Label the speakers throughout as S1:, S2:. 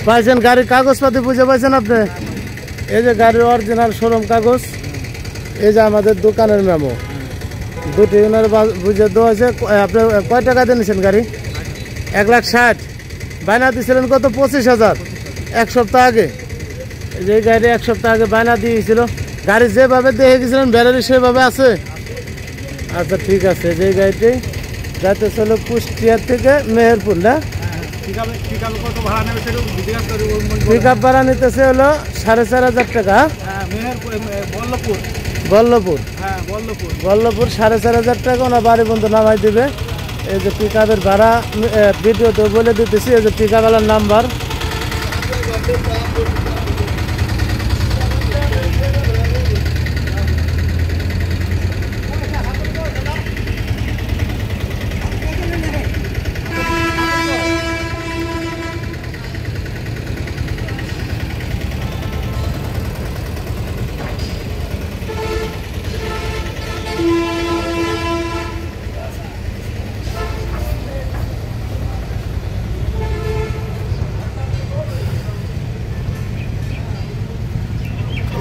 S1: পাইছেন গাড়ির কাগজপাতি বুঝে পাইছেন আপনি? এই যে গাড়ির অরিজিনাল শোরুম কাগজ, এই যে আমাদের দোকানের মেমো, দুটি ওনার বুঝে দেওয়া হয়েছে। আপনি কয় টাকা দিয়ে নিয়েছেন গাড়ি? 1,60,000। বায়না দিয়েছিলেন কত? 25,000 এক সপ্তাহ আগে। যে গাড়ি এক সপ্তাহ আগে বায়না দিয়েছিল, গাড়ি যেভাবে দেখে গেছিলেন ব্যাটারি সেভাবে আছে? আচ্ছা ঠিক আছে। যে গাড়িটি যাইতেছিল কুষ্টিয়া থেকে মেহেরপুর, না? পিক আপ ভাড়া নিতেছে হলো 4,500 টাকা। বল্লভপুর 4,500 টাকা ওনার বাড়ি বন্ধু নামাই দিবে। এই যে পিক আপের ভাড়া ভিডিওতে বলে দিতেছি। এই যে পিক আপওয়ালার নাম্বার।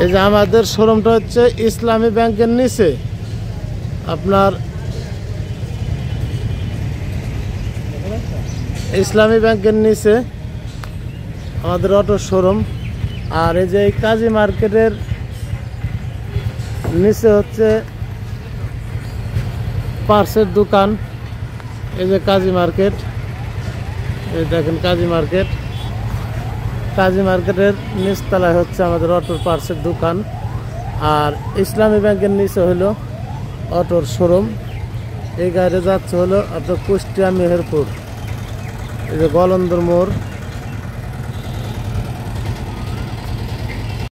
S1: এই যে আমাদের শোরুমটা হচ্ছে ইসলামী ব্যাংকের নিচে, আপনার ইসলামী ব্যাংকের নিচে আমাদের অটো শোরুম। আর এই যে কাজী মার্কেটের নিচে হচ্ছে পার্সের দোকান। এই যে কাজী মার্কেট, এই দেখেন কাজী মার্কেট। কাজী মার্কেটের নিচতলায় হচ্ছে আমাদের অটোর পার্সের দোকান। আর ইসলামী ব্যাংকের নিচে হলো অটোর শোরুম। এই গাড়ি যাচ্ছে হলো আপনার কুষ্টিয়া মেহেরপুর। এই যে গলন্দর মোড়।